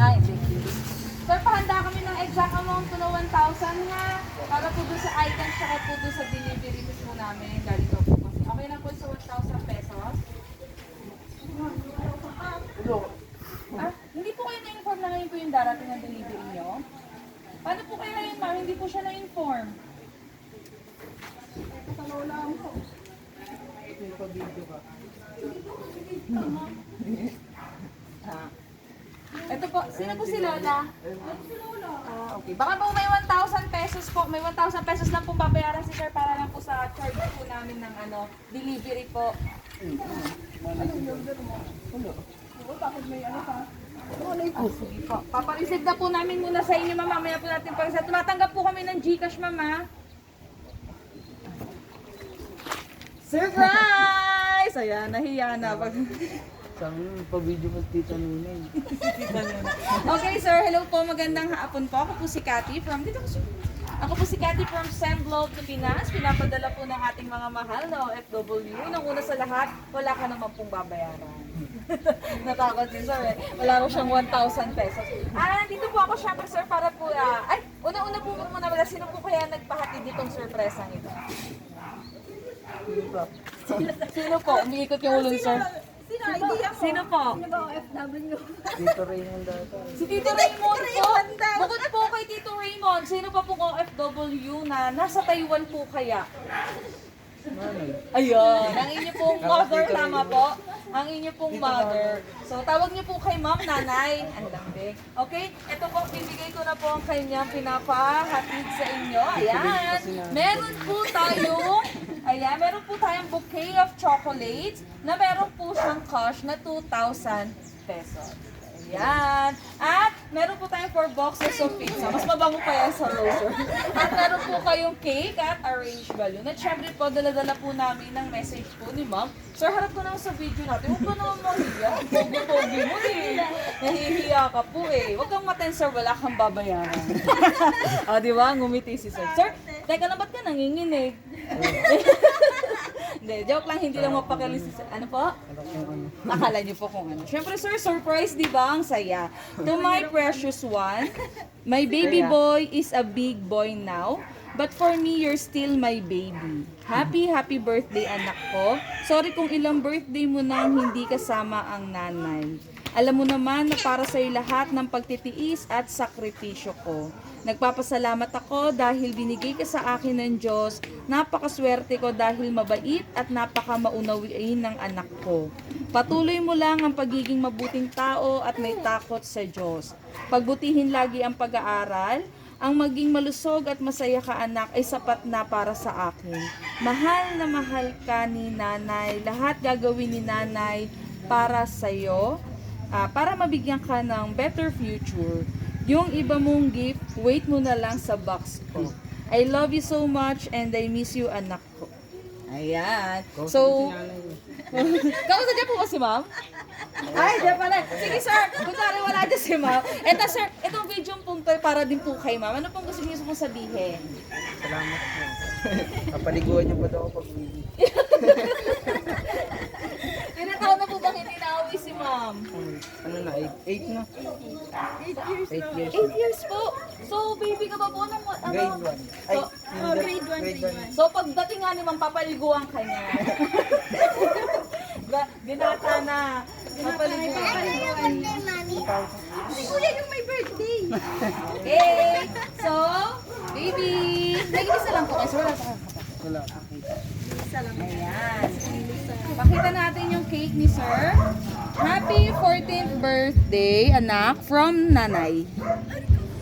Ay, hindi. Sir, pahanda kami ng exact amount po na 1,000 nga. Para po doon sa items, saka po doon sa delivery fees po namin. Galing po po kasi. Okay na po sa 1,000 pesos. Hindi po kayo na-inform na ngayon po yung darating ng delivery nyo? Paano po kayo ngayon, ma'am? Hindi po siya na-inform. Ito po, sino po si Lola? Okay. Baka po may 1,000 pesos po. May 1,000 pesos lang po babayaran si sir para lang po sa charge po namin ng delivery po. Sige po. Papareceive na po namin muna sa inyo, ma'am. Mamaya po natin pag-receive. Tumatanggap po kami ng GCash, mama. Surprise! Ayan, nahiya na. Sabi mo, pa-video mo Tita Nunay. Okay, sir. Hello po. Magandang hapon po. Ako po si Cathy from Ako po si Cathy from Sendlobe na Pinas. Pinapadala po ng ating mga mahal na OFW. Nang una sa lahat, wala ka naman pong babayaran. Natakot si sir eh. Wala ko siyang 1,000 pesos. Dito po ako syempre sir para po, una-una po muna wala. Sino po kaya nagpahatid ditong surpresang ito? Sino po? Umiikot yung ulo ni sir. Sino po? Tito Raymond data. Si Tito Raymond po. Bukod po kay Tito Raymond, sino pa pong OFW na nasa Taiwan po kaya? Nanay. Ayun, ang inyo pong mother, tama po? Ang inyo pong mother. So, tawag niyo po kay ma'am, nanay. Ang lambing. Okay? Ito po, bibigay ko na po ang kanyang pinapahatid sa inyo. Ayan. Meron po tayong bouquet of chocolates na meron po siyang cost na 2,000 pesos. Ayan. At meron po tayong 4 boxes of pizza. Mas mabango pa yan sa Roser. At meron po kayong cake at arranged balloon. At syempre po, dala-dala po namin ng message po ni ma'am. Sir, harap ko naman sa video natin. Huwag ka naman mahiya. Pogi-pogi mo eh. Nahihiya ka po eh. Huwag kang maten, sir. Wala kang babayaran. Di ba? Ngumiti si sir. Sir, teka lang, ba't ka nanginginig? Hindi, joke lang, hindi lang mapakialis. Ano po? Akala niyo po kung ano. Siyempre sir, surprise, di ba? Ang saya. To my precious one, my baby boy is a big boy now, but for me, you're still my baby. Happy birthday, anak ko. Sorry kung ilang birthday mo nang hindi kasama ang nanay. Alam mo naman na para sa'yo lahat ng pagtitiis at sakripisyo ko. Nagpapasalamat ako dahil binigay ka sa akin ng Diyos. Napakaswerte ko dahil mabait at napakamaunawain ng anak ko. Patuloy mo lang ang pagiging mabuting tao at may takot sa Diyos. Pagbutihin lagi ang pag-aaral. Ang maging malusog at masaya ka anak ay sapat na para sa akin. Mahal na mahal ka ni nanay. Lahat gagawin ni nanay para sa'yo. Para mabigyan ka ng better future. Yung iba mong gift, wait mo na lang sa box ko. I love you so much and I miss you, anak ko. Ayan. So, kausa dyan po ba si ma'am? Ay, dyan pala. Sige sir, kunwari wala dyan si ma'am. Eto sir, itong video pong to para din po kay ma'am. Ano pong gusto niyo pong sabihin? Salamat po. Kapaliguan niyo pa daw ako pag-ibig. Ilan taon na po bang hindi nauwi si ma'am? Ano na, 8 na? 8 years. 8 years po. So, baby ka ba po ng Grade 1. Ay, grade 1. So, pagdating nga ni ma'am, papaliguan ka niya. Binata na. Papaliguan. Si Kuya yung may birthday. Okay. So, baby. Nag-isa lang po kasi wala sa Wala. Ayan. Pakita natin yung cake ni sir. Happy 14th birthday, anak, from nanay.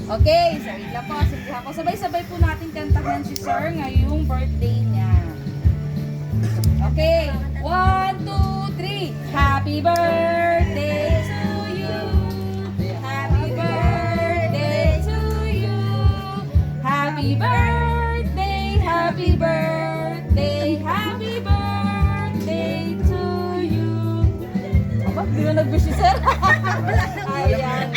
Okay, so wait lang po. Sige ako. Sabay-sabay po natin kantahan si sir ngayong birthday niya. Okay. 1, 2, 3. Happy birthday to you. Happy birthday to you. Happy birthday, happy birthday, happy birthday to you. Aba, di na nag-wish si sir. Ayan.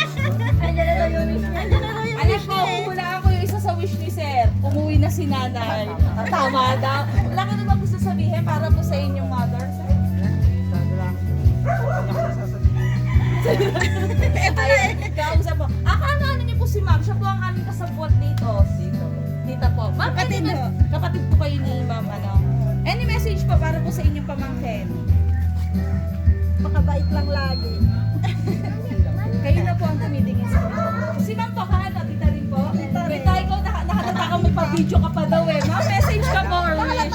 Andiyan na daw yung wish niya. Andiyan na daw yung Anak ko, hula ako yung isa sa wish ni sir. Umuwi na si nanay. Tama daw. Wala ka naman gusto sabihin para po sa inyong mother. Sabi lang. Ano ko sasabihin? Kausap po. Ano niyo po si ma'am? Siya po ang aming kasabwat dito. Dito po. Ma'am, kapatid po kayo ni ma'am, ano? Any message pa para po sa inyong pamangkin? Makabait lang lagi. Kayo na po ang tumitingin sa inyo. Si ma'am po, kaano? Tita rin po? Tita rin. Tita, ikaw nakatata ka, may pa-video ka pa daw eh. Ma'am, message ka po or wish?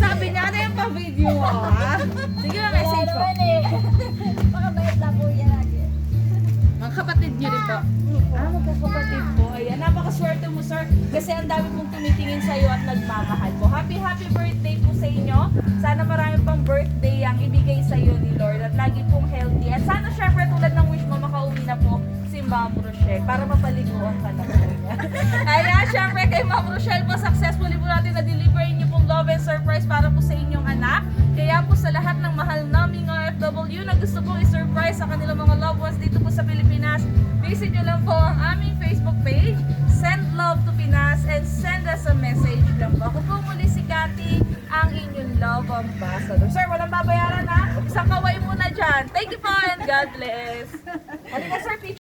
Sabi niya, ano yung pa-video mo, ha? Sige, ma'am, message po. Makabait lang po yan lagi. Mga kapatid niyo rin po. Magkakapatid po. Ayan, napakaswerte mo, sir. Kasi ang dami pong tumitingin sa iyo at nagmamahal po. Happy birthday po sa inyo. Sana marami pang birthday ang ibigay sa iyo ni Lord at lagi pong healthy. At sana syempre tulad ng wish mo, makauwi na po si Ma'am Rochelle para mapaliguan ka na po niya. Ayan, syempre kay Ma'am Rochelle po, successfully po natin na-deliver niyo pong love and surprise para po sa inyong anak. Kaya po sa lahat ng mahal naming OFW na gusto pong i-surprise sa kanilang mga loved ones dito po sa Pilipinas, visit nyo lang po ang aming Facebook page, Send Love to Pinas, and send us a message lang po. Ako po muli si Cathy, ang inyong love ambassador. Sir, walang babayaran ha? Isang kaway muna dyan. Thank you po and God bless. Halika sir, picture.